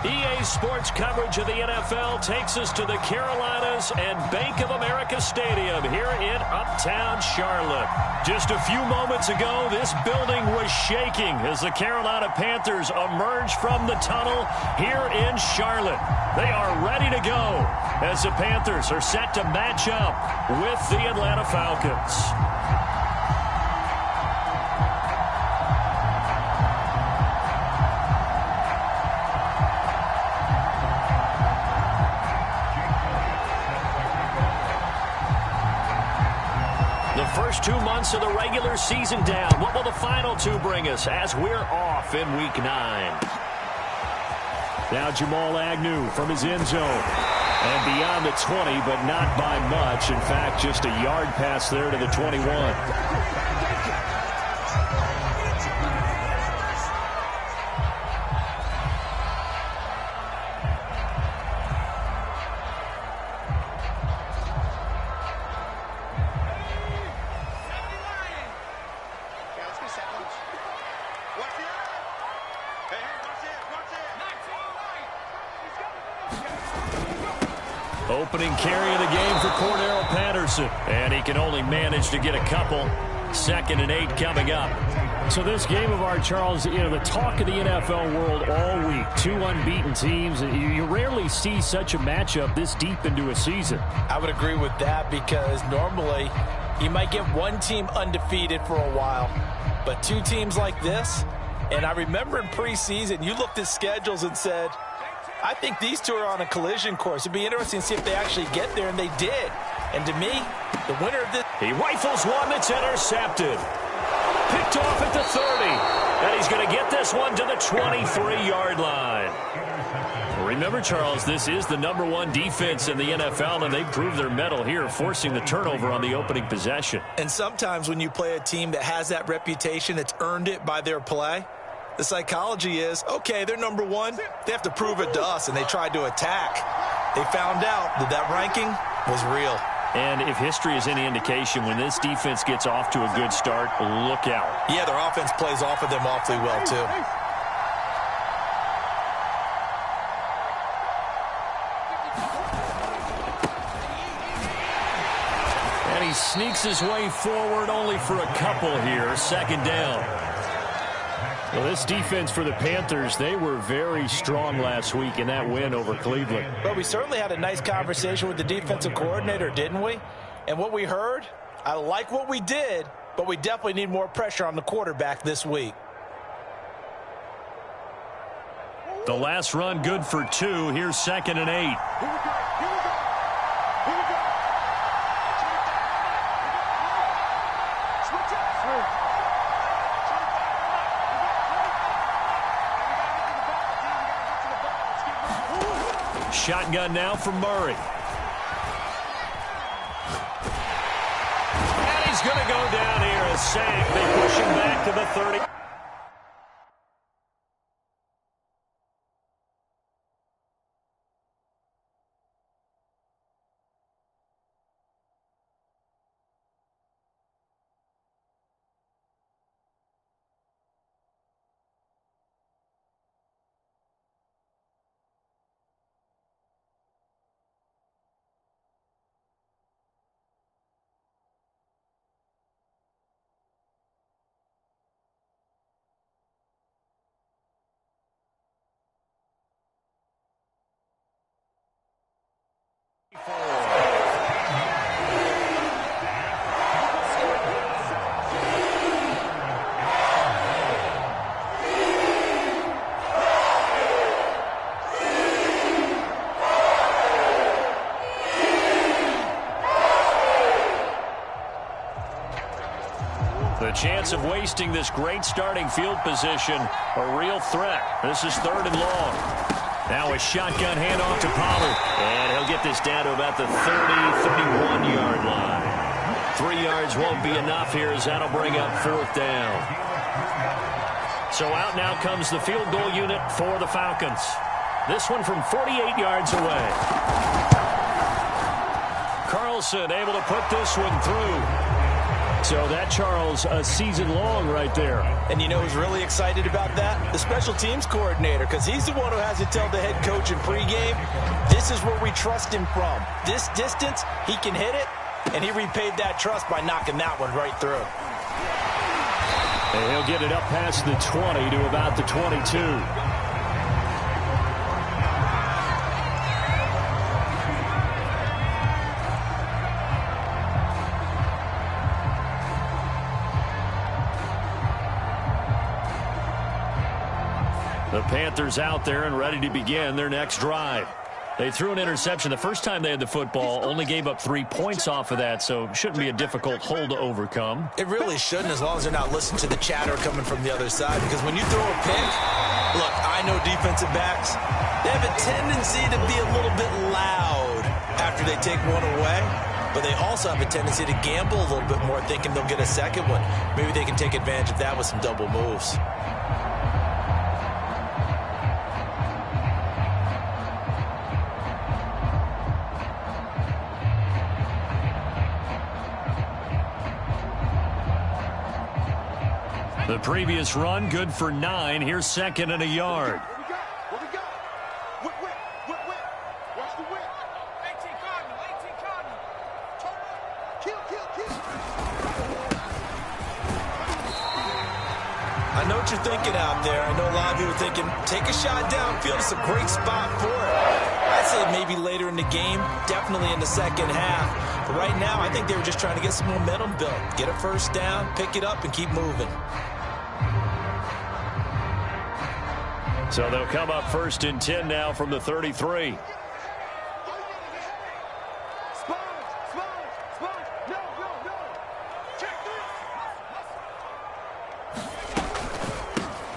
EA Sports coverage of the NFL takes us to the Carolinas and Bank of America Stadium here in Uptown Charlotte. Just a few moments ago, this building was shaking as the Carolina Panthers emerged from the tunnel here in Charlotte. They are ready to go as the Panthers are set to match up with the Atlanta Falcons. First 2 months of the regular season down. What will the final two bring us as we're off in Week 9? Now Jamal Agnew from his end zone. And beyond the 20, but not by much. In fact, just a yard pass there to the 21. Opening carry of the game for Cordero Patterson. And he can only manage to get a couple. 2nd and 8 coming up. So this game of ours, Charles, the talk of the NFL world all week. 2 unbeaten teams. You rarely see such a matchup this deep into a season. I would agree with that because normally you might get one team undefeated for a while. But 2 teams like this, and I remember in preseason you looked at schedules and said, I think these 2 are on a collision course. It'd be interesting to see if they actually get there, and they did. And to me, the winner of this... He rifles one that's intercepted. Picked off at the 30. And he's going to get this one to the 23-yard line. Remember, Charles, this is the #1 defense in the NFL, and they proved their mettle here, forcing the turnover on the opening possession. And sometimes when you play a team that has that reputation, that's earned it by their play, the psychology is, okay, they're #1. They have to prove it to us, and they tried to attack. They found out that that ranking was real. And if history is any indication, when this defense gets off to a good start, look out. Yeah, their offense plays off of them awfully well, too. And he sneaks his way forward only for a couple here. 2nd down. Well, this defense for the Panthers, they were very strong last week in that win over Cleveland. But we certainly had a nice conversation with the defensive coordinator, didn't we? And what we heard, I like what we did, but we definitely need more pressure on the quarterback this week. The last run good for 2. Here's 2nd and 8. Shotgun now from Murray. And he's going to go down here. A sack. They push him back to the 30. The chance of wasting this great starting field position, a real threat. This is 3rd and long. Now a shotgun handoff to Pollard. And he'll get this down to about the 31-yard line. 3 yards won't be enough here as that'll bring up 4th down. So out now comes the field goal unit for the Falcons. This one from 48 yards away. Carlson able to put this one through. So that, Charles, a season long right there. And you know who's really excited about that? The special teams coordinator, because he's the one who has to tell the head coach in pregame, this is where we trust him from. This distance, he can hit it, and he repaid that trust by knocking that one right through. And he'll get it up past the 20 to about the 22. The Panthers out there and ready to begin their next drive. They threw an interception the first time they had the football, only gave up 3 points off of that, so shouldn't be a difficult hole to overcome. It really shouldn't, as long as they're not listening to the chatter coming from the other side, because when you throw a pick, look, I know defensive backs, they have a tendency to be a little bit loud after they take one away, but they also have a tendency to gamble a little bit more, thinking they'll get a second one. Maybe they can take advantage of that with some double moves. The previous run, good for 9. Here's second and a yard. What we got? Whip. Watch the whip. 18 Cardinal. Turn up. Kill. I know what you're thinking out there. I know a lot of you are thinking, take a shot downfield. It's a great spot for it. I'd say maybe later in the game, definitely in the second half. But right now, I think they were just trying to get some momentum built. Get a first down, pick it up, and keep moving. So they'll come up first and 10 now from the 33.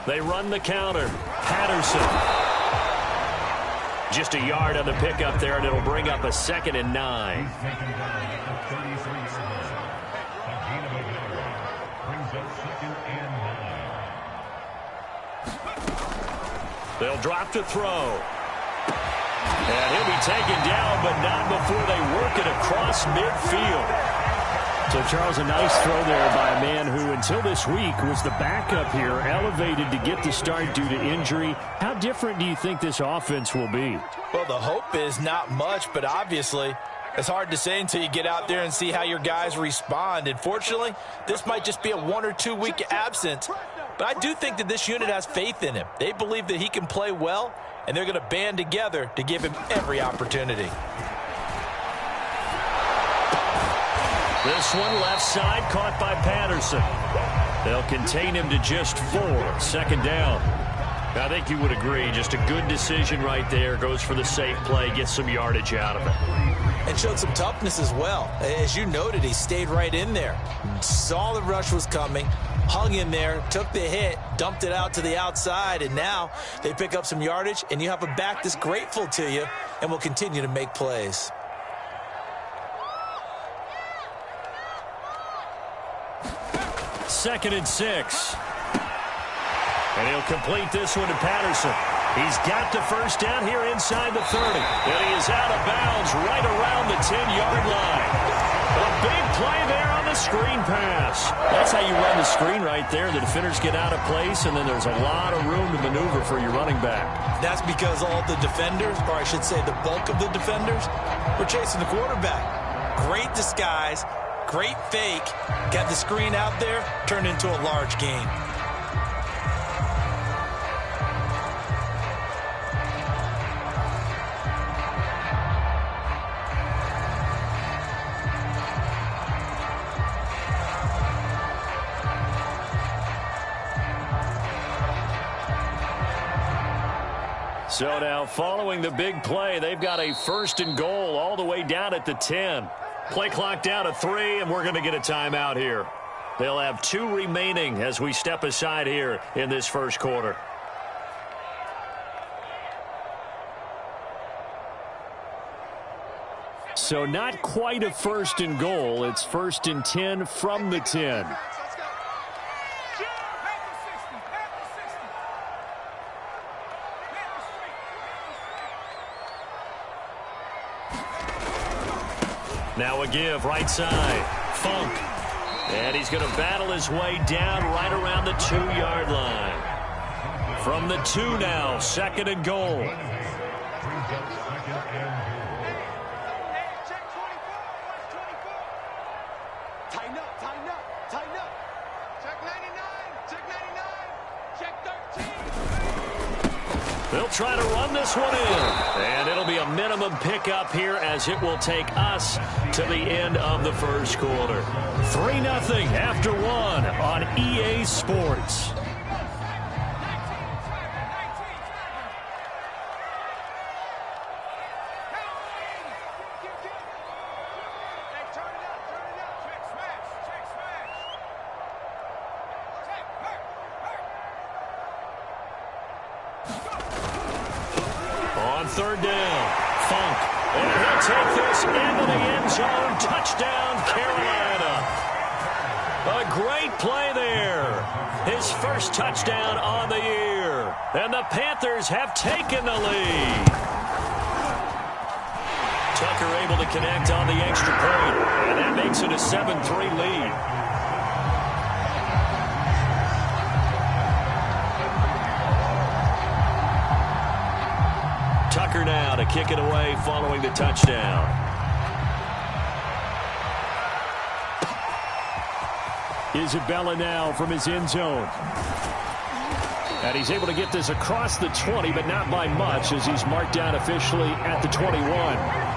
They run the counter. Patterson. Just a yard on the pickup there, and it'll bring up a second and 9. They'll drop to throw. And he'll be taken down, but not before they work it across midfield. So, Charles, a nice throw there by a man who, until this week, was the backup here, elevated to get the start due to injury. How different do you think this offense will be? Well, the hope is not much, but obviously it's hard to say until you get out there and see how your guys respond. And fortunately, this might just be a 1 or 2 week absence. But I do think that this unit has faith in him. They believe that he can play well, and they're going to band together to give him every opportunity. This one left side caught by Patterson. They'll contain him to just 4. Second down. I think you would agree, just a good decision right there. Goes for the safe play, gets some yardage out of it. And showed some toughness as well. As you noted, he stayed right in there. Saw the rush was coming, hung in there, took the hit, dumped it out to the outside, and now they pick up some yardage, and you have a back that's grateful to you and will continue to make plays. Second and 6. And he'll complete this one to Patterson. He's got the first down here inside the 30. And he is out of bounds right around the 10-yard line. A big play there on the screen pass. That's how you run the screen right there. The defenders get out of place, and then there's a lot of room to maneuver for your running back. That's because all the defenders, or I should say the bulk of the defenders, were chasing the quarterback. Great disguise, great fake. Got the screen out there, turned into a large gain. So now following the big play, they've got a first and goal all the way down at the 10. Play clock down to 3, and we're going to get a timeout here. They'll have 2 remaining as we step aside here in this first quarter. So not quite a first and goal. It's first and 10 from the 10. Now a give right side. Funk. And he's going to battle his way down right around the 2-yard line. From the 2 now, 2nd and goal. Tighten up, tighten up, tighten up. Check 99, check 99, check 13. They'll try to run this one in. And it'll be a minimum pickup here as it will take us to the end of the first quarter. 3-0 after 1 on EA Sports. On 3rd down, Funk. And he'll take this into the end zone. Touchdown, Carolina. A great play there. His first touchdown on the year. And the Panthers have taken the lead. Tucker able to connect on the extra point. And that makes it a 7-3 lead. Tucker now to kick it away following the touchdown. Isabella now from his end zone. And he's able to get this across the 20, but not by much as he's marked down officially at the 21.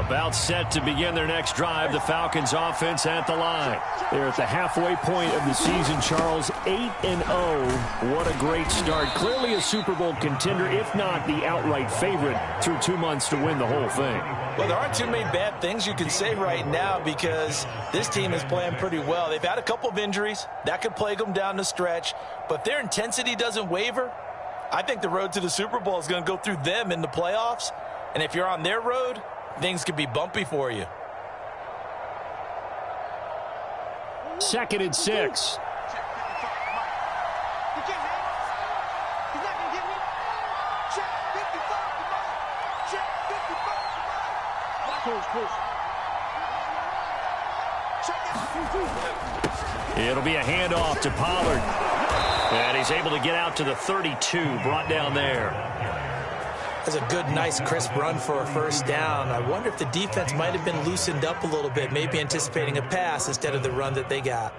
About set to begin their next drive. The Falcons offense at the line. They're at the halfway point of the season, Charles. 8-0. What a great start. Clearly a Super Bowl contender, if not the outright favorite, through 2 months to win the whole thing. Well, there aren't too many bad things you can say right now because this team is playing pretty well. They've had a couple of injuries. That could plague them down the stretch. But their intensity doesn't waver. I think the road to the Super Bowl is going to go through them in the playoffs. And if you're on their road, things could be bumpy for you. 2nd and 6. It'll be a handoff to Pollard. And he's able to get out to the 32, brought down there. That's a good, nice, crisp run for a first down. I wonder if the defense might have been loosened up a little bit, maybe anticipating a pass instead of the run that they got.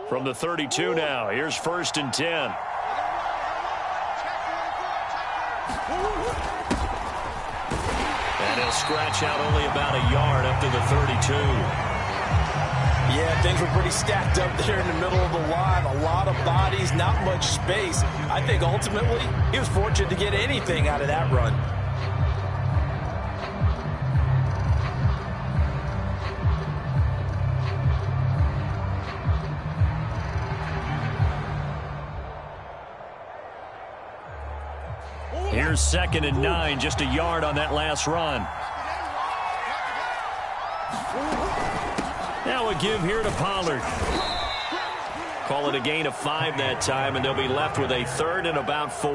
From the 32 now, here's 1st and 10. And he'll scratch out only about a yard up to the 32. Yeah, things were pretty stacked up there in the middle of the line. A lot of bodies, not much space. I think ultimately he was fortunate to get anything out of that run. Here's 2nd and 9, just a yard on that last run. Now a give here to Pollard. Call it a gain of 5 that time, and they'll be left with a 3rd and about 4.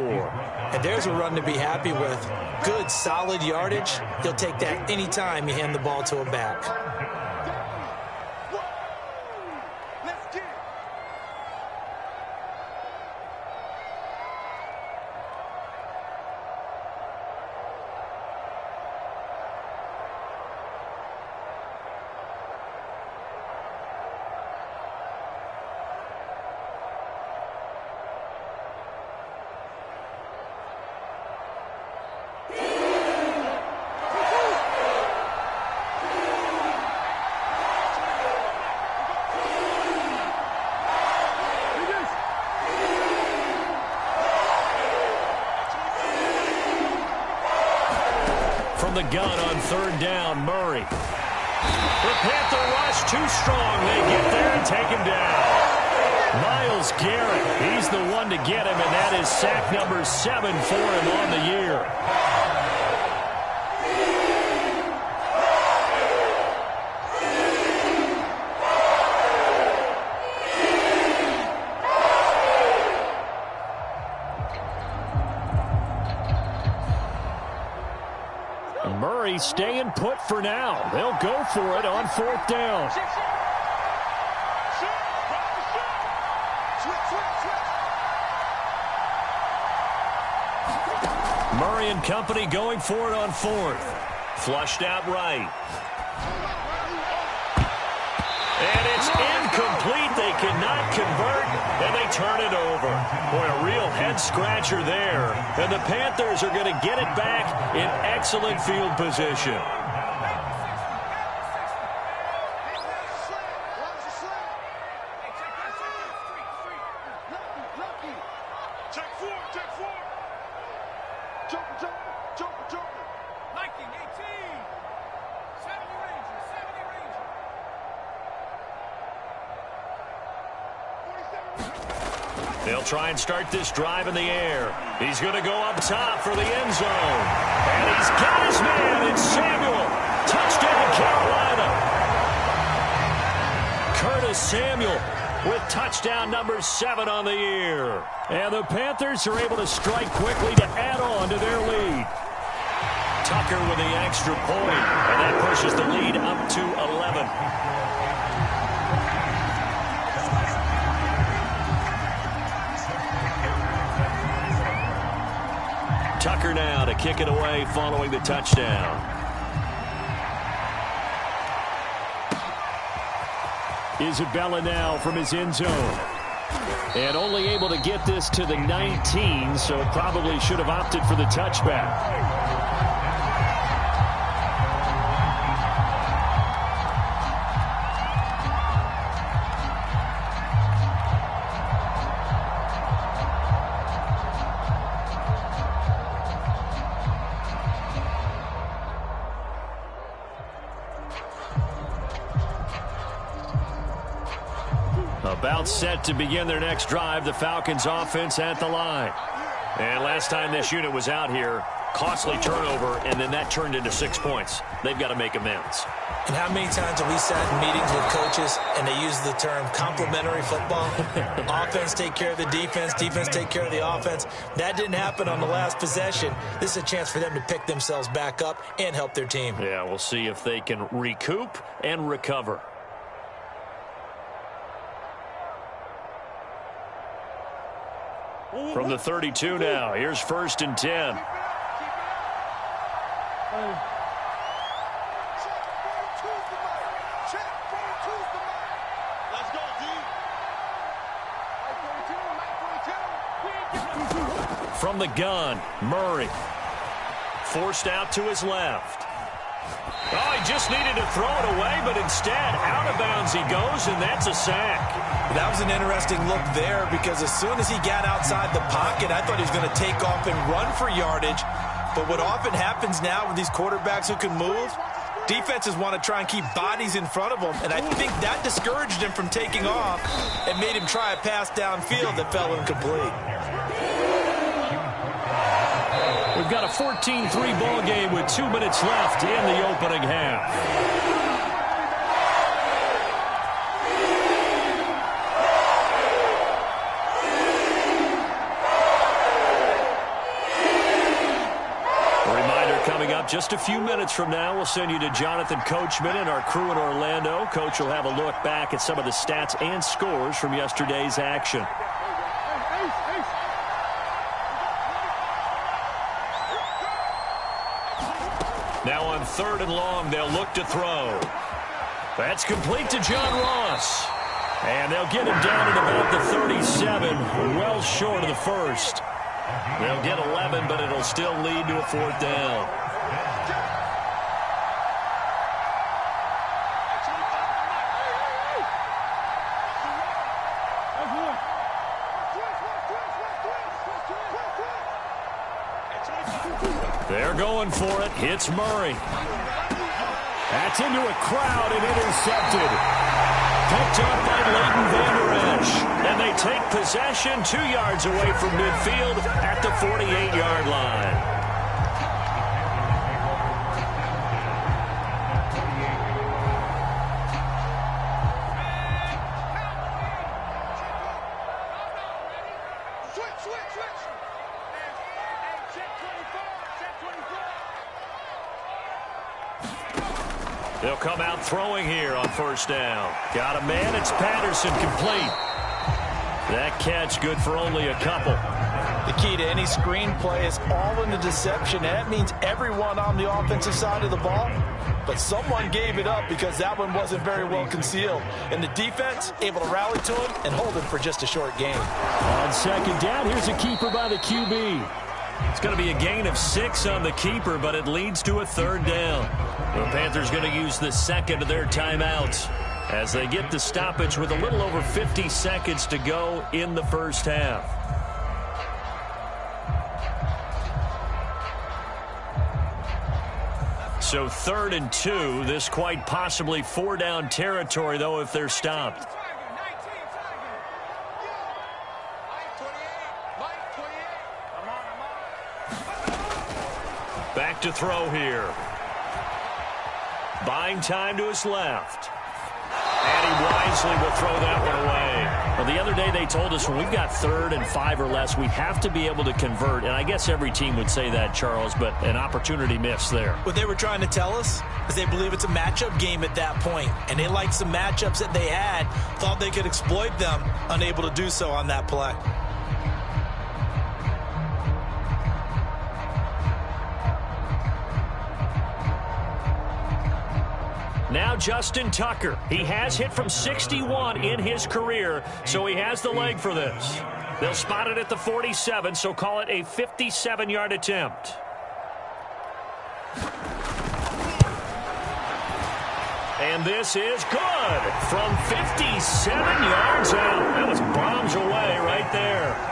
And there's a run to be happy with. Good, solid yardage. He'll take that anytime you hand the ball to a back. The gun on 3rd down, Murray. The Panther rush too strong. They get there and take him down. Myles Garrett, he's the one to get him, and that is sack number 7 for him on the year. Murray staying put for now. They'll go for it on 4th down. Murray and company going for it on 4th. Flushed out right. And it's incomplete. They cannot convert, and they turn it over. Boy, a real head-scratcher there. And the Panthers are going to get it back in excellent field position. They'll try and start this drive in the air. He's going to go up top for the end zone. And he's got his man. It's Samuel. Touchdown, Carolina. Curtis Samuel with touchdown number 7 on the year. And the Panthers are able to strike quickly to add on to their lead. Tucker with the extra point. And that pushes the lead up to 11. Tucker now to kick it away following the touchdown. Isabella now from his end zone. And only able to get this to the 19, so probably should have opted for the touchback. About set to begin their next drive, the Falcons offense at the line. And last time this unit was out here, costly turnover, and then that turned into 6 points. They've got to make amends. And how many times have we sat in meetings with coaches and they use the term complementary football? Offense take care of the defense, defense take care of the offense. That didn't happen on the last possession. This is a chance for them to pick themselves back up and help their team. Yeah, we'll see if they can recoup and recover. From the 32 now, here's 1st and 10. From the gun, Murray. Forced out to his left. Oh, he just needed to throw it away, but instead, out of bounds he goes, and that's a sack. That was an interesting look there because as soon as he got outside the pocket, I thought he was going to take off and run for yardage. But what often happens now with these quarterbacks who can move, defenses want to try and keep bodies in front of them, and I think that discouraged him from taking off and made him try a pass downfield that fell incomplete. We've got a 14-3 ball game with 2 minutes left in the opening half. A reminder coming up just a few minutes from now. We'll send you to Jonathan Coachman and our crew in Orlando. Coach will have a look back at some of the stats and scores from yesterday's action. Now on 3rd and long, they'll look to throw. That's complete to John Ross. And they'll get him down at about the 37, well short of the first. They'll get 11, but it'll still lead to a 4th down. They're going for it. Hits Murray. That's into a crowd and intercepted. Picked up by Leighton Vander Esch. And they take possession 2 yards away from midfield at the 48-yard line. They'll come out throwing here on first down. Got a man. It's Patterson, complete. That catch good for only a couple. The key to any screenplay is all in the deception. And that means everyone on the offensive side of the ball. But someone gave it up because that one wasn't very well concealed. And the defense able to rally to him and hold him for just a short gain. On second down, here's a keeper by the QB. It's going to be a gain of 6 on the keeper, but it leads to a third down. The Panthers going to use the second of their timeouts as they get the stoppage with a little over 50 seconds to go in the first half. So 3rd and 2. This quite possibly 4-down territory, though, if they're stopped. Back to throw here. Buying time to his left. And he wisely will throw that one away. Well, the other day they told us when we've got 3rd and 5 or less, we have to be able to convert. And I guess every team would say that, Charles, but an opportunity missed there. What they were trying to tell us is they believe it's a matchup game at that point. And they liked some matchups that they had, thought they could exploit them, unable to do so on that play. Now Justin Tucker. He has hit from 61 in his career, so he has the leg for this. They'll spot it at the 47, so call it a 57-yard attempt. And this is good from 57 yards out. That was bombs away right there.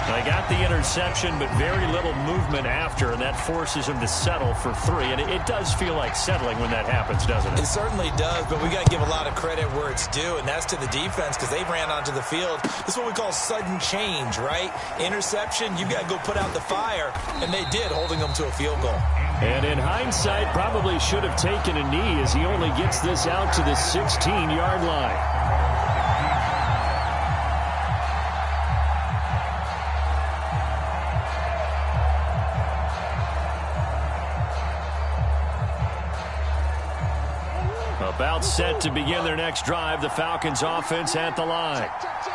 They got the interception, but very little movement after, and that forces him to settle for 3. And it does feel like settling when that happens, doesn't it? It certainly does, but we got to give a lot of credit where it's due, and that's to the defense because they ran onto the field. This is what we call sudden change, right? Interception, you got to go put out the fire, and they did, holding them to a field goal. And in hindsight, probably should have taken a knee as he only gets this out to the 16-yard line. About set to begin their next drive, the Falcons offense at the line.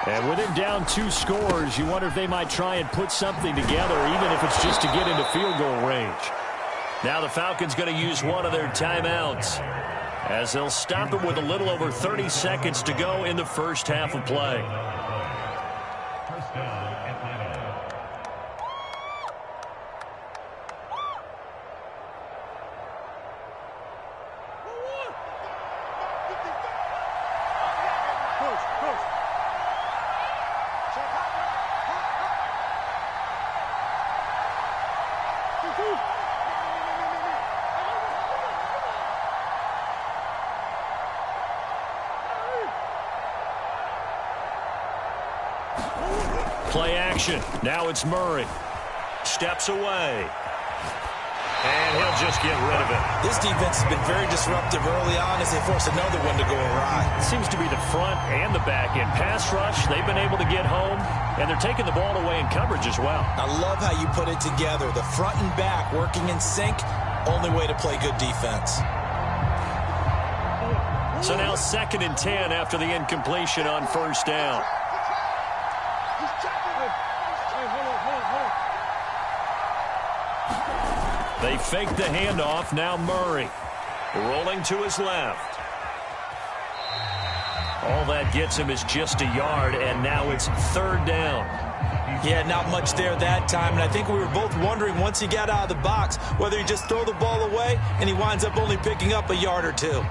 And with him down 2 scores, you wonder if they might try and put something together, even if it's just to get into field goal range. Now the Falcons going to use one of their timeouts as they'll stop it with a little over 30 seconds to go in the first half of play. Play action. Now it's Murray. Steps away. And he'll just get rid of it. This defense has been very disruptive early on as they force another one to go awry. It seems to be the front and the back end. Pass rush, they've been able to get home, and they're taking the ball away in coverage as well. I love how you put it together. The front and back working in sync, only way to play good defense. So now 2nd and 10 after the incompletion on first down. They fake the handoff. Now Murray rolling to his left. All that gets him is just a yard, and now it's 3rd down. Yeah, not much there that time, and I think we were both wondering once he got out of the box whether he just throw the ball away and he winds up only picking up a yard or 2.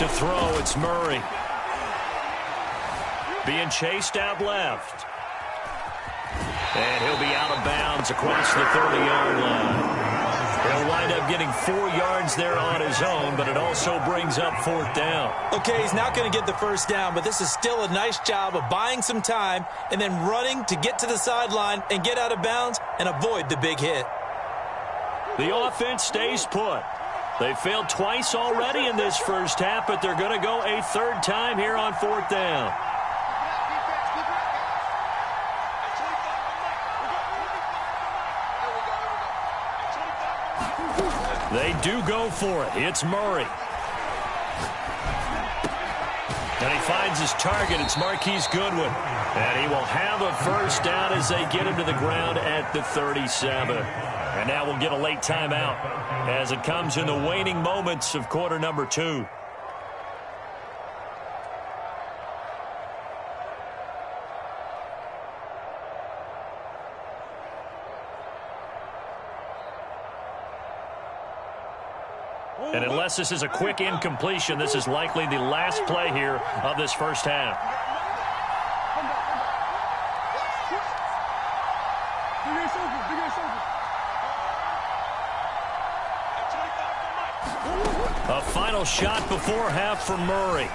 To throw, it's Murray. Being chased out left. And he'll be out of bounds across the 30-yard line. He'll wind up getting 4 yards there on his own, but it also brings up 4th down. Okay, he's not going to get the first down, but this is still a nice job of buying some time and then running to get to the sideline and get out of bounds and avoid the big hit. The offense stays put. They failed twice already in this first half, but they're going to go a 3rd time here on 4th down. They do go for it. It's Murray. And he finds his target. It's Marquise Goodwin. And he will have a first down as they get him to the ground at the 37. And now we'll get a late timeout as it comes in the waning moments of quarter number 2. And unless this is a quick incompletion, this is likely the last play here of this first half. A final shot before half for Murray.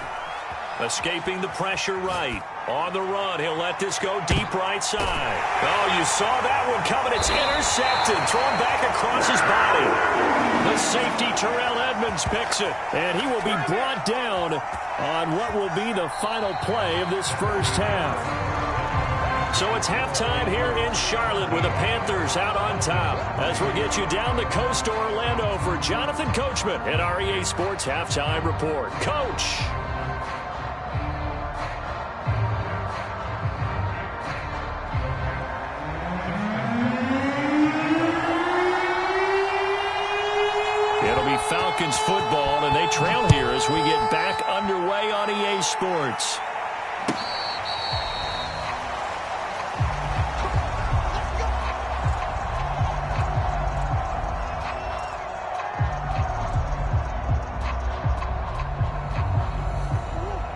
Escaping the pressure right. On the run, he'll let this go deep right side. Oh, you saw that one coming. It's intercepted. Thrown back across his body. The safety, Terrell Edmonds, picks it. And he will be brought down on what will be the final play of this first half. So it's halftime here in Charlotte with the Panthers out on top. As we'll get you down the coast to Orlando for Jonathan Coachman at our EA Sports Halftime Report. Coach. Falcons football, and they trail here as we get back underway on EA Sports.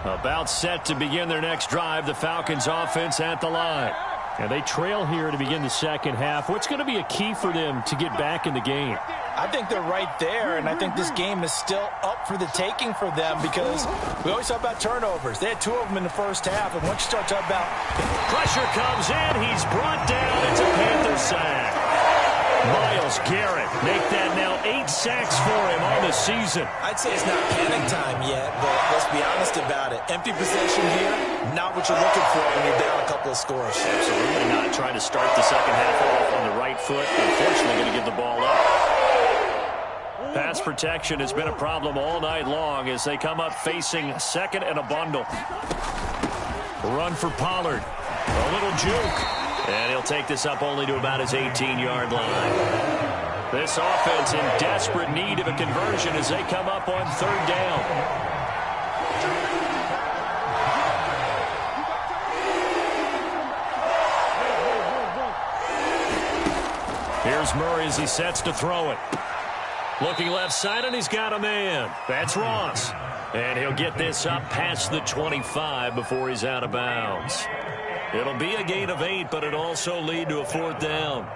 About set to begin their next drive, the Falcons offense at the line. And they trail here to begin the second half. What's going to be a key for them to get back in the game? I think they're right there, and I think this game is still up for the taking for them because we always talk about turnovers. They had 2 of them in the first half, and once you start talking about... Pressure comes in. He's brought down. It's a Panther sack. Myles Garrett make that now 8 sacks for him on the season. I'd say it's not panic time yet, but let's be honest about it. Empty possession here, not what you're looking for when you're down a couple of scores. Absolutely not. Trying to start the second half off on the right foot. Unfortunately, going to give the ball up. Pass protection has been a problem all night long as they come up facing second and a bundle. Run for Pollard. A little juke. And he'll take this up only to about his 18-yard line. This offense in desperate need of a conversion as they come up on 3rd down. Here's Murray as he sets to throw it. Looking left side, and he's got a man. That's Ross. And he'll get this up past the 25 before he's out of bounds. It'll be a gain of 8, but it'll also lead to a 4th down.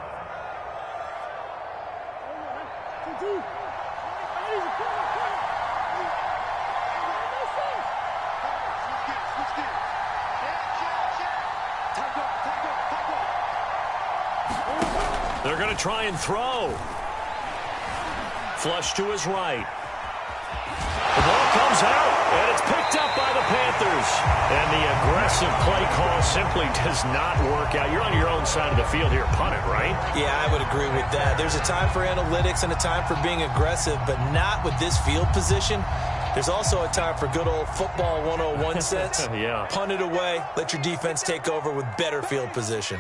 They're going to try and throw. Flush to his right. The ball comes out, and it's picked up by the Panthers. And the aggressive play call simply does not work out. You're on your own side of the field here. Punt it, right? Yeah, I would agree with that. There's a time for analytics and a time for being aggressive, but not with this field position. There's also a time for good old football 101 sense. Yeah. Punt it away. Let your defense take over with better field position.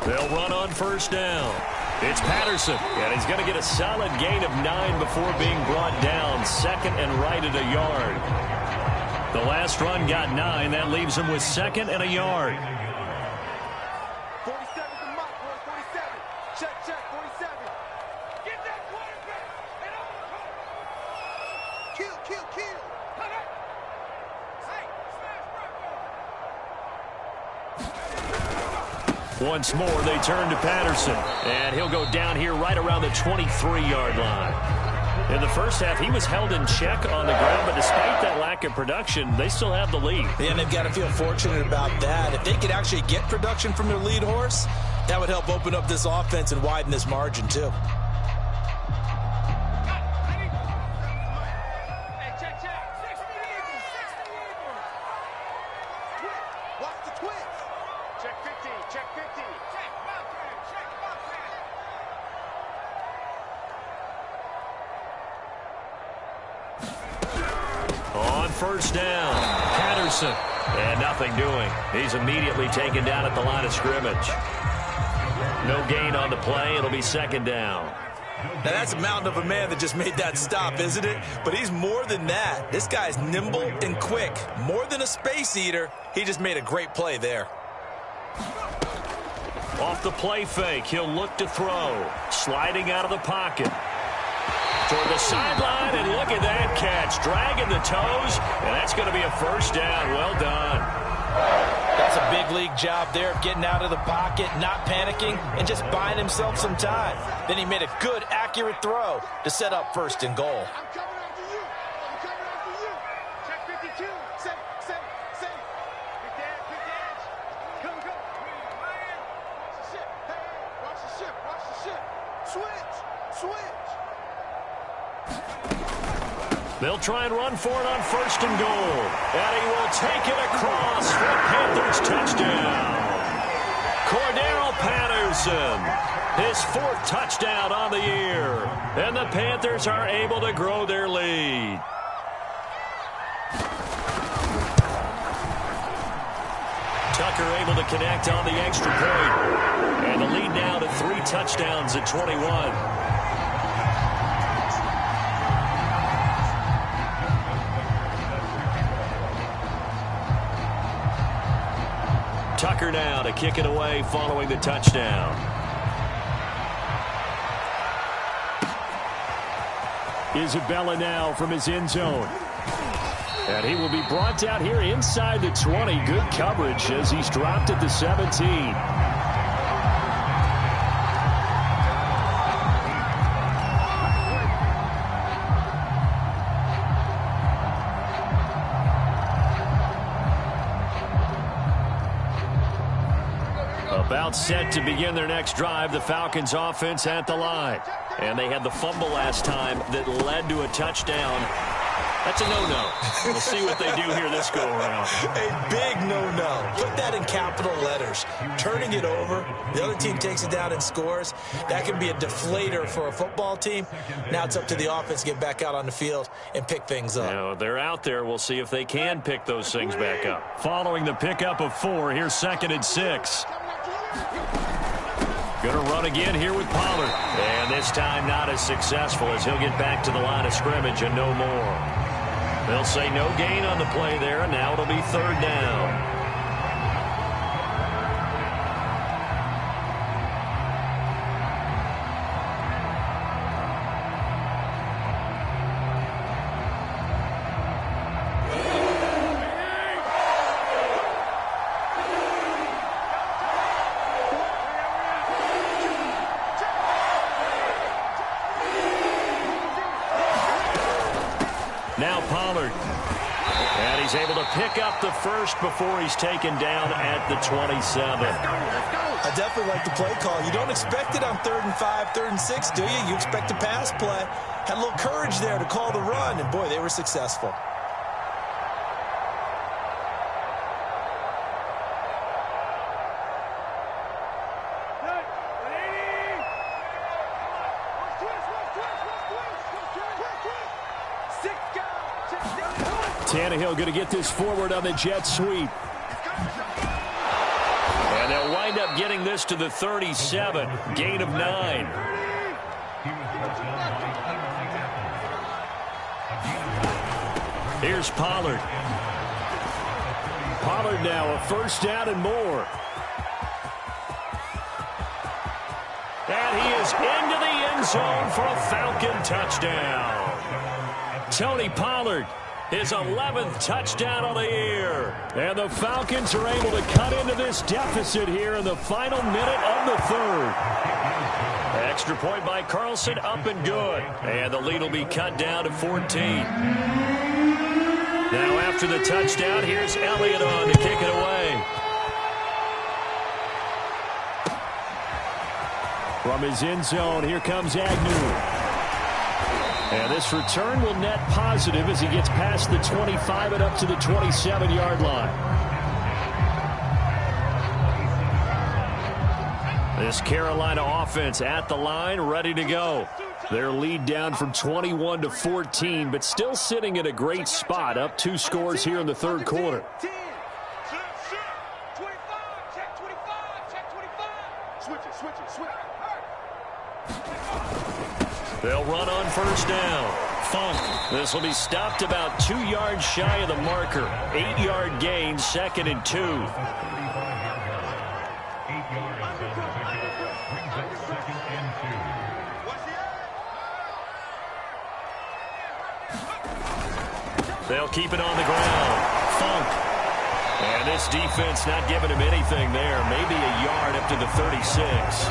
They'll run on 1st down. It's Patterson, and he's going to get a solid gain of 9 before being brought down. 2nd and right at a yard. The last run got 9. That leaves him with 2nd and a yard. 47's the mark, boy. 47. Check, check, 47. Get that quarterback and over the court. Kill, kill, kill. Cut it. Hey, smash, bro. Once more, they turn to Patterson. And he'll go down here right around the 23-yard line. In the first half, he was held in check on the ground, but despite that lack of production, they still have the lead. Yeah, and they've got to feel fortunate about that. If they could actually get production from their lead horse, that would help open up this offense and widen this margin, too. Watch the twins. Check 50, check 50. Check, Buckhead, check, Buckhead. On first down, Patterson. And nothing doing. He's immediately taken down at the line of scrimmage. No gain on the play. It'll be 2nd down. Now, that's a mountain of a man that just made that stop, isn't it? But he's more than that. This guy's nimble and quick. More than a space eater. He just made a great play there. Off the play fake, he'll look to throw. Sliding out of the pocket. Toward the sideline, and look at that catch. Dragging the toes, and that's going to be a first down. Well done. That's a big league job there of getting out of the pocket, not panicking, and just buying himself some time. Then he made a good, accurate throw to set up 1st and goal. I'm coming after you. I'm coming after you. Check 52. Say. Big dance, big dance. Come. Watch the ship. Hey, watch the ship. Watch the ship. Switch. They'll try and run for it on 1st and goal. And he will take it across for a Panthers touchdown. Cordero Patterson, his 4th touchdown on the year. And the Panthers are able to grow their lead. Tucker able to connect on the extra point. And the lead now to 3 touchdowns at 21. Tucker now to kick it away following the touchdown. Isabella now from his end zone. And he will be brought down here inside the 20. Good coverage as he's dropped at the 17. About set to begin their next drive, the Falcons offense at the line. And they had the fumble last time that led to a touchdown. That's a no-no. We'll see what they do here this go-around. A big no-no. Put that in capital letters. Turning it over, the other team takes it down and scores. That can be a deflator for a football team. Now it's up to the offense to get back out on the field and pick things up. Now, they're out there. We'll see if they can pick those things back up. Following the pickup of 4, here's 2nd and 6. Going to run again here with Pollard. And this time not as successful as he'll get back to the line of scrimmage and no more. They'll say no gain on the play there, and now it'll be 3rd down. Now Pollard. And he's able to pick up the 1st before he's taken down at the 27. I definitely like the play call. You don't expect it on 3rd and 5, 3rd and 6, do you? You expect a pass play. Had a little courage there to call the run, and boy, they were successful. Tannehill going to get this forward on the jet sweep. And they'll wind up getting this to the 37. Gain of 9. Here's Pollard. Pollard now a first down and more. And he is into the end zone for a Falcon touchdown. Tony Pollard, his 11th touchdown of the year. And the Falcons are able to cut into this deficit here in the final minute of the third. Extra point by Carlson, up and good. And the lead will be cut down to 14. Now after the touchdown, here's Elliott on to kick it away. From his end zone, here comes Agnew. And this return will net positive as he gets past the 25 and up to the 27-yard line. This Carolina offense at the line, ready to go. Their lead down from 21 to 14, but still sitting at a great spot, up 2 scores here in the third quarter. They'll run on first down. Funk. This will be stopped about 2 yards shy of the marker. 8-yard gain, 2nd and 2. They'll keep it on the ground. Funk. And this defense not giving him anything there. Maybe a yard up to the 36.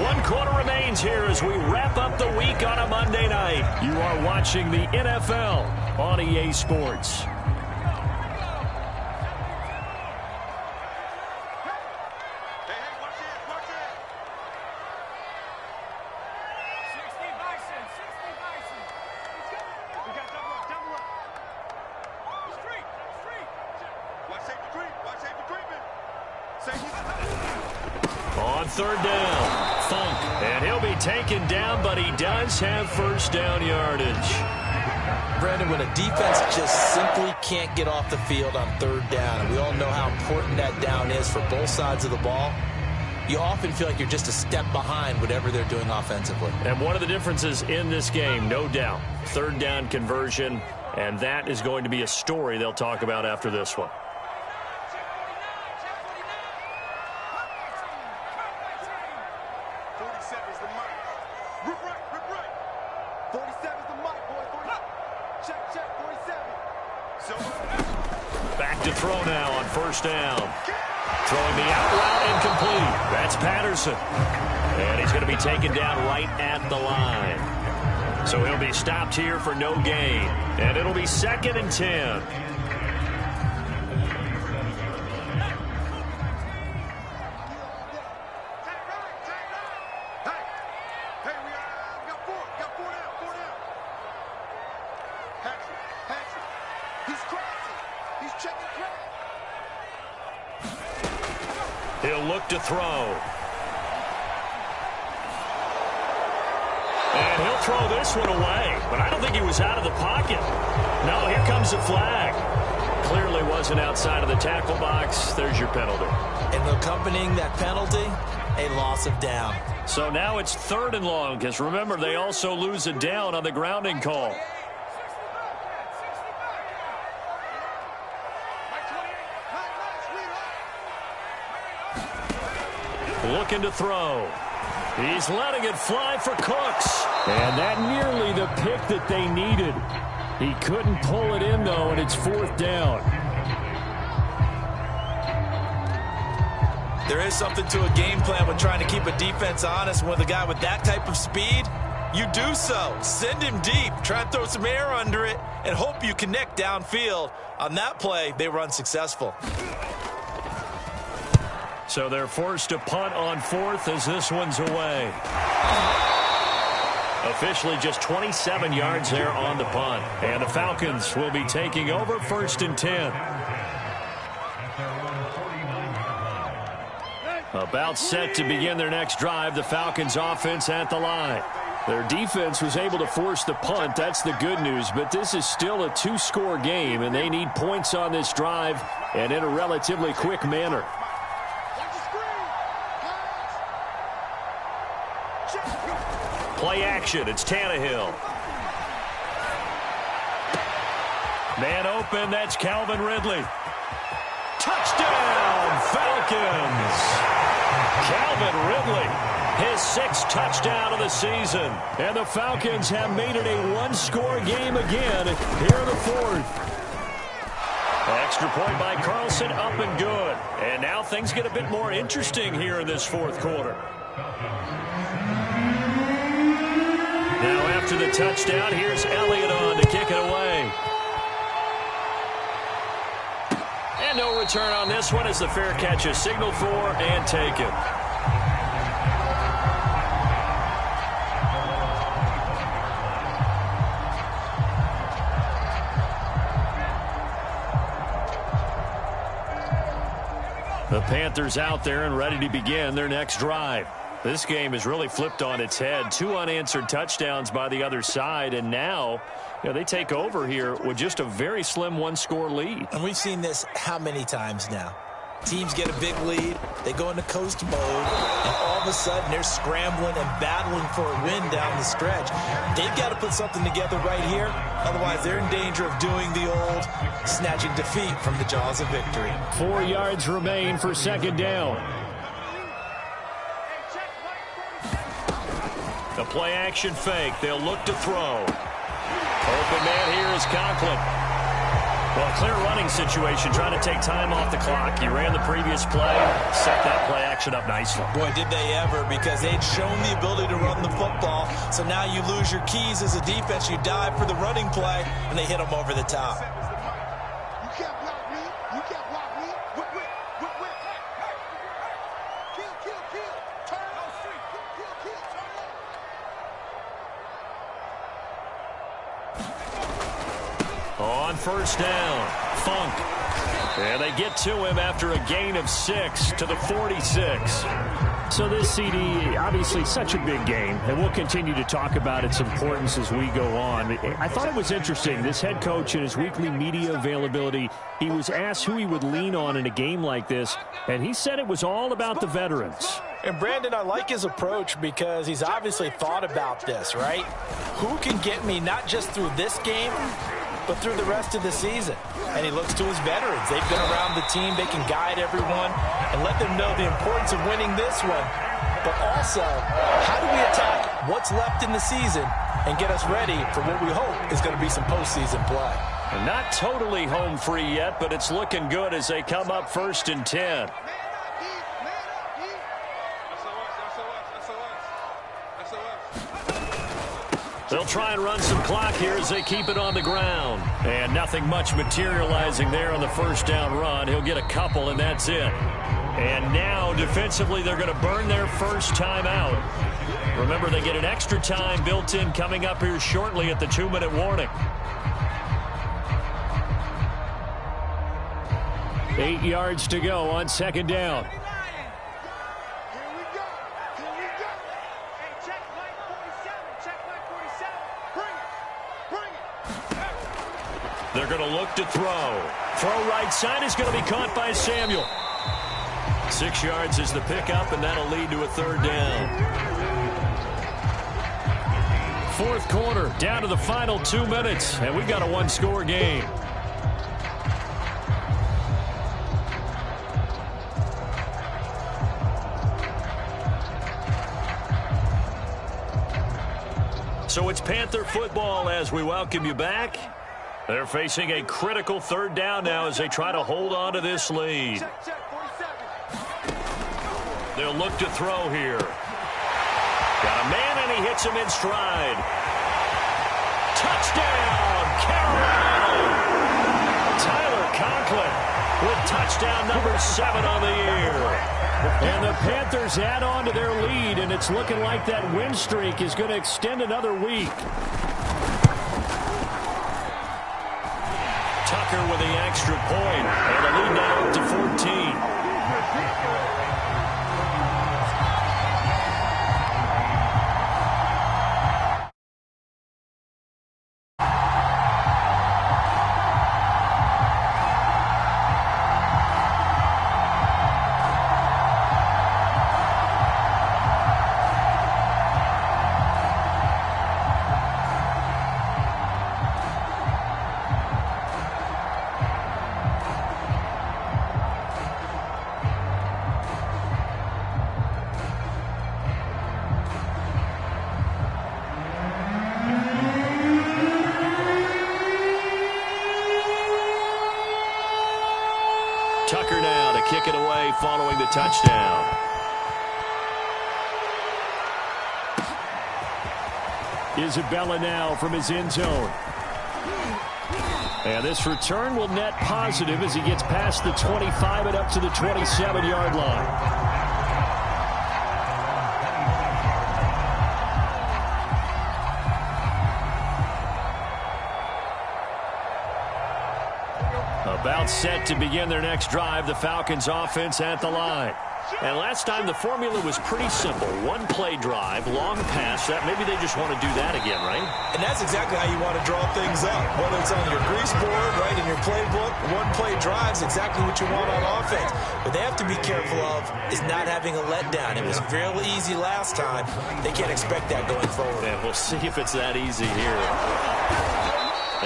1 quarter remains here as we wrap up the week on a Monday night. You are watching the NFL on EA Sports. On third down, Funk. And he'll be taken down, but he does have first down yardage. Brandon, when a defense just simply can't get off the field on third down, and we all know how important that down is for both sides of the ball, you often feel like you're just a step behind whatever they're doing offensively. And one of the differences in this game, no doubt, third down conversion, and that is going to be a story they'll talk about after this one. Back to throw now on first down. Throwing the out route incomplete. That's Patterson. And he's going to be taken down right at the line. So he'll be stopped here for no gain. And it'll be 2nd and 10. He'll look to throw. And he'll throw this one away. But I don't think he was out of the pocket. No, here comes the flag. Clearly wasn't outside of the tackle box. There's your penalty. And accompanying that penalty, a loss of down. So now it's 3rd and long, because remember, they also lose a down on the grounding call. Looking to throw. He's letting it fly for Cooks. And that nearly the pick that they needed. He couldn't pull it in, though, and it's 4th down. There is something to a game plan with trying to keep a defense honest. With a guy with that type of speed, you do so. Send him deep. Try and throw some air under it and hope you connect downfield. On that play, they were unsuccessful. So they're forced to punt on 4th as this one's away. Officially just 27 yards there on the punt. And the Falcons will be taking over 1st and 10. About set to begin their next drive, the Falcons offense at the line. Their defense was able to force the punt. That's the good news, but this is still a 2-score game, and they need points on this drive and in a relatively quick manner. Play action. It's Tannehill. Man open. That's Calvin Ridley. Calvin Ridley, his 6th touchdown of the season. And the Falcons have made it a one-score game again here in the 4th. Extra point by Carlson, up and good. And now things get a bit more interesting here in this 4th quarter. Now after the touchdown, here's Elliott on to kick it away. And no return on this one as the fair catch is signaled for and taken. The Panthers out there and ready to begin their next drive. This game is really flipped on its head. 2 unanswered touchdowns by the other side, and now they take over here with just a very slim one-score lead. And we've seen this how many times now? Teams get a big lead, they go into coast mode, and all of a sudden they're scrambling and battling for a win down the stretch. They've got to put something together right here, otherwise they're in danger of doing the old snatching defeat from the jaws of victory. 4 yards remain for 2nd down. The play action fake. They'll look to throw. Open man here is Conklin. Well, clear running situation, trying to take time off the clock. He ran the previous play, set that play action up nicely. Boy, did they ever, because they'd shown the ability to run the football. So now you lose your keys as a defense. You dive for the running play, and they hit them over the top. You can't block me. You can't block me. Whip. Kill. Turn on street. Kill. Turn on. On 1st down, Funk. And they get to him after a gain of 6 to the 46. So this CD, obviously such a big game, and we'll continue to talk about its importance as we go on. I thought it was interesting. This head coach in his weekly media availability, he was asked who he would lean on in a game like this, and he said it was all about the veterans. And Brandon, I like his approach because he's obviously thought about this, right? Who can get me not just through this game, but through the rest of the season? And he looks to his veterans. They've been around the team. They can guide everyone and let them know the importance of winning this one. But also, how do we attack what's left in the season and get us ready for what we hope is going to be some postseason play? And not totally home free yet, but it's looking good as they come up 1st and 10. They'll try and run some clock here as they keep it on the ground. And nothing much materializing there on the 1st down run. He'll get a couple, and that's it. And now, defensively, they're going to burn their first time out. Remember, they get an extra time built in coming up here shortly at the 2-minute warning. 8 yards to go on 2nd down. They're going to look to throw. Throw right side is going to be caught by Samuel. 6 yards is the pickup, and that'll lead to a 3rd down. 4th quarter, down to the final 2 minutes, and we've got a one-score game. So it's Panther football as we welcome you back. They're facing a critical 3rd down now as they try to hold on to this lead. They'll look to throw here. Got a man, and he hits him in stride. Touchdown, Carolina! Tyler Conklin with touchdown number 7 on the year. And the Panthers add on to their lead, and it's looking like that win streak is going to extend another week. Tucker with the extra point, and the lead now up to 14. now to kick it away following the touchdown. Isabella now from his end zone. And this return will net positive as he gets past the 25 and up to the 27-yard line. About set to begin their next drive, the Falcons offense at the line. And last time the formula was pretty simple. One play drive, long pass. That maybe they just want to do that again, right? And that's exactly how you want to draw things up. Whether it's on your grease board, right, in your playbook, one play drive is exactly what you want on offense. What they have to be careful of is not having a letdown. It was fairly easy last time. They can't expect that going forward. Yeah, we'll see if it's that easy here.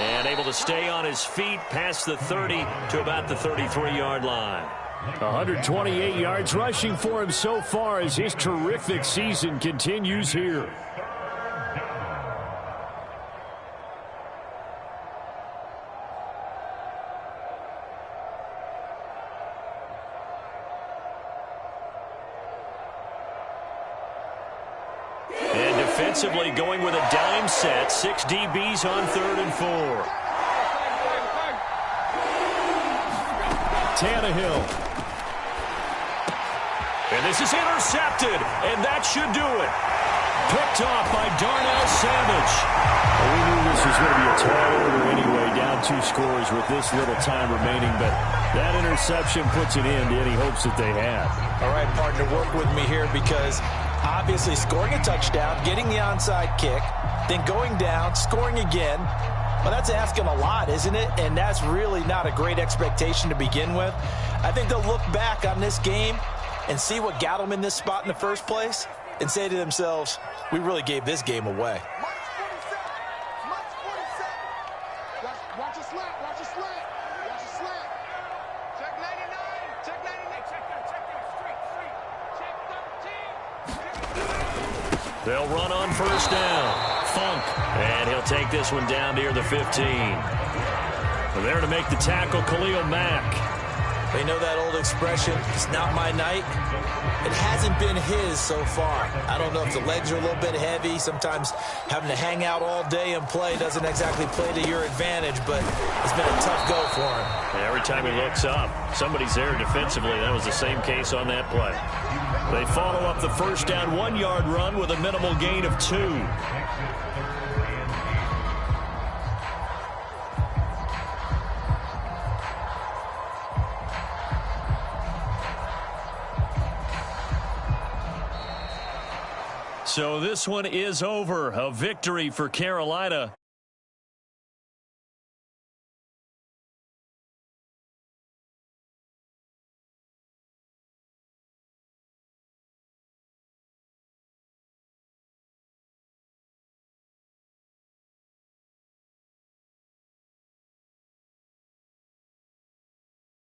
And able to stay on his feet past the 30 to about the 33-yard line. 128 yards rushing for him so far as his terrific season continues here. And defensively going with a dime set. 6 DBs on 3rd and 4. Tannehill. And this is intercepted, and that should do it. Picked off by Darnell Savage. Well, we knew this was going to be a tall order anyway, down 2 scores with this little time remaining, but that interception puts an end to any hopes that they had. All right, partner, work with me here because obviously scoring a touchdown, getting the onside kick, then going down, scoring again. Well, that's asking a lot, isn't it? And that's really not a great expectation to begin with. I think they'll look back on this game and see what got them in this spot in the first place and say to themselves, we really gave this game away. Watch 47. Watch your slant. Watch your slant. Watch your slant. Check 99. Check 99. Check that. Check that. Straight. Check 13. They'll run on first down. Funk. And he'll take this one down near the 15. There to make the tackle, Khalil Mack. They know that old expression, it's not my night. It hasn't been his so far. I don't know if the legs are a little bit heavy. Sometimes having to hang out all day and play doesn't exactly play to your advantage, but it's been a tough go for him. And every time he looks up, somebody's there defensively. That was the same case on that play. They follow up the first down 1-yard run with a minimal gain of 2. So this one is over. A victory for Carolina.